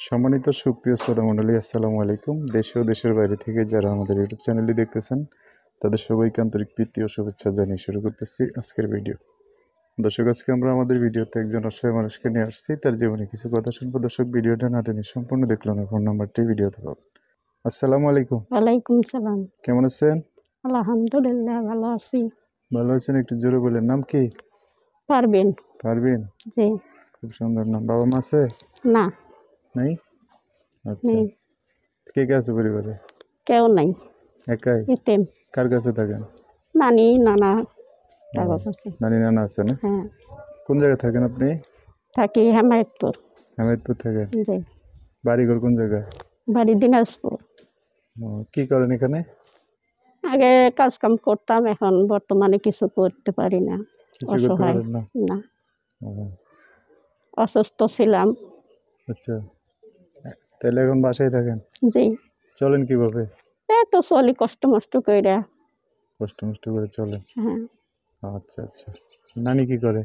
সম্মানিত সুপ্রিয় শ্রোতা মণ্ডলী, আসসালামু আলাইকুম। দেশ ও দেশের বাইরে থেকে যারা আমাদের ইউটিউব চ্যানেলটি দেখতেছেন তাদের সবাইকে আন্তরিক প্রীতি ও শুভেচ্ছা জানিয়ে শুরু করতেছি আজকের ভিডিও। দর্শক, আজকে আমরা আমাদের ভিডিওতে একজন অসহায় মানুষকে নিয়ে আসছি, তার জীবনে কিছু কথা শুনবো। দর্শক, ভিডিওটা না টেনে সম্পূর্ণ দেখলো না, ফোন নাম্বারটি ভিডিওতে পাবেন। আসসালামু আলাইকুম। ওয়ালাইকুম সালাম। কেমন আছেন? আলহামদুলিল্লাহ ভালো আছি। ভালো আছেন? একটু জোরে বলেন। নাম কি? পারবেন? পারবিন। জি। খুব সুন্দর নাম। বাবা মা আছে? না, নাই। আচ্ছা, নেই, কে কে আছে পরিবারে? কেউ নাই, একাই? ইতেম। কার কাছে থাকেন? নানি নানা ও, কারো কাছে। নানি নানা আছে না? হ্যাঁ, কোন জায়গায় থাকেন আপনি? থাকি হেমায়তপুর। হামিদপুর থাকেন। জি। বাড়িঘর কোন জায়গায়? বাড়ি দিনাজপুর। ও, কি করেন এখানে? আগে কাজ কাম করতাম, এখন বর্তমানে কিছু করতে পারি না, কিছু করতে অসহায়। পারেন না? না, ও, অসুস্থ ছিলাম। আচ্ছা, তাহলে এখন বাসায় থাকেন? জি। চলেন কিভাবে? এই তো চলি কষ্ট মষ্ট কইরা। কষ্ট মষ্ট করে চলেন? হ্যাঁ। আচ্ছা আচ্ছা। নানি কি করে?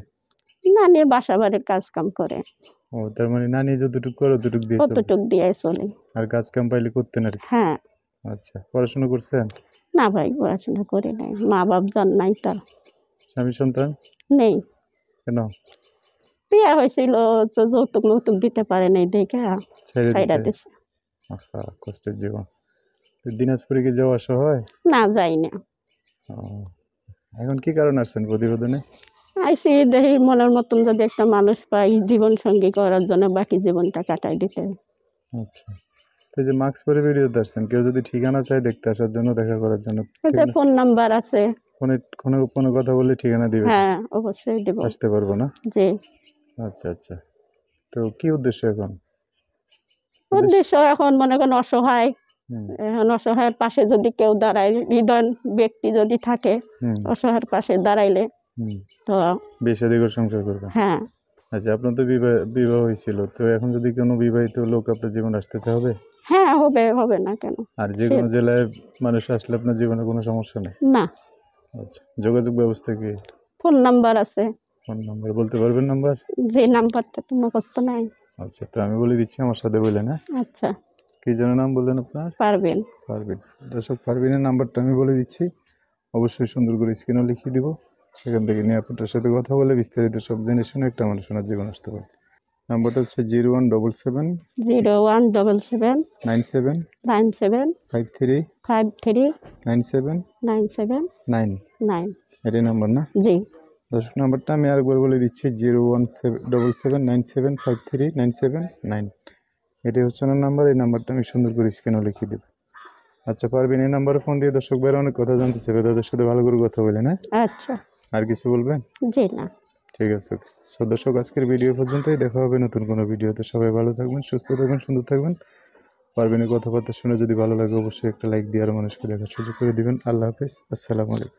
নানি বাসা বাড়ির কাজ কাম করে, ও, তার মানে নানি যতটুকু করে ততটুকু দিয়ে চলে, কতটুক দিয়ে চলি। আর কাজ কাম পাইলে করতেন আর কি? হ্যাঁ। আচ্ছা, পড়াশোনা করছেন? না ভাই, পড়াশোনা করি নাই, মা বাপ জান নাই তার। স্বামী সন্তান? নেই। কেন? বিয়ে হয়েছিল তো যৌতুক মৌতুক দিতে পারে নাই দেখে ছেড়ে ছাইড়া দিছে? দিছে। আহা, কষ্টের জীবন। তো দিনাজপুরে কি যাওয়া আসা হয়? না, যাই না। ও, এখন কি কারণ আসছেন প্রতিবেদনে? আইসি দেখি মনের মতন যদি একটা মানুষ পাই জীবন সঙ্গী করার জন্য বাকি জীবনটা কাটাই দিতে। আচ্ছা, তো এই যে মাস্ক পরে ভিডিওতে আসছেন, কেউ যদি ঠিকানা চায় দেখতে আসার জন্য, দেখা করার জন্য, ওই যে ফোন নাম্বার আছে। ফোনে কোনো কোনো কথা বললে ঠিকানা দিবে? হ্যাঁ, অবশ্যই দেব। আসতে পারবো না? জি। আচ্ছা আচ্ছা। তো কি উদ্দেশ্য এখন? উদ্দেশ্য এখন মনে করেন অসহায়, হুম এখন অসহায়ের পাশে যদি কেউ দাঁড়ায়, হৃদয় ব্যক্তি যদি থাকে হুম অসহায়ের পাশে দাঁড়াইলে হুম তো। বিয়ে শাদী করে সংসার করবেন? হ্যাঁ। আচ্ছা, আপনার তো বিবাহ হয়েছিল, তো এখন যদি কোনো বিবাহিত লোক আপনার জীবনে আসতে চাবে? হ্যাঁ, হবে, হবে না কেন? আর যে সে কোনো জেলায় মানুষ আসলে আপনার জীবনে কোনো সমস্যা নেই? না, আচ্ছা, যোগাযোগ ব্যবস্থা কি? ফোন নাম্বার আছে। ফোন নাম্বার বলতে পারবেন? নাম্বার? যে নাম্বারটা তো মুখস্থ নাই। আচ্ছা, তো আমি বলে দিচ্ছি, আমার সাথে বললেন। হ্যাঁ, আচ্ছা। কি যেন নাম বললেন আপনার? পারবেন। পারবিন। দর্শক, পারবিনের নাম্বারটা আমি বলে দিচ্ছি, অবশ্যই সুন্দর করে স্ক্রিনও লিখিয়ে দিব। সেখান থেকে নিয়ে আপনার সাথে কথা বলে বিস্তারিত সব জেনে শুনে একটা মানুষের জীবন আসতে পারে। নাম্বারটা হচ্ছে 0177 0177 97 97 53 53 97 97 9। 9। এটাই নাম্বার না? জি। দর্শক, নাম্বারটা আমি আরেকবার বলে দিচ্ছি, 0177975397 9। এটাই হচ্ছে আমার নাম্বার। এই নাম্বারটা আমি সুন্দর করে স্ক্রিনও লিখিয়ে দেবো। আচ্ছা, পারবেন এই নাম্বারে ফোন দিয়ে দর্শক ভাইরা অনেক কথা জানতে চাইবে, তাদের সাথে ভালো করে কথা বলে না? আচ্ছা। আর কিছু বলবেন? জি না। ঠিক আছে। সো দর্শক, আজকের ভিডিও পর্যন্তই। দেখা হবে নতুন কোনো ভিডিওতে। সবাই ভালো থাকবেন, সুস্থ থাকবেন, সুন্দর থাকবেন। পারবেন এই কথাবার্তা শুনে যদি ভালো লাগে অবশ্যই একটা লাইক দিয়ে আরও মানুষকে দেখার সুযোগ করে দিবেন। আল্লাহ হাফেজ। আসসালামু আলাইকুম।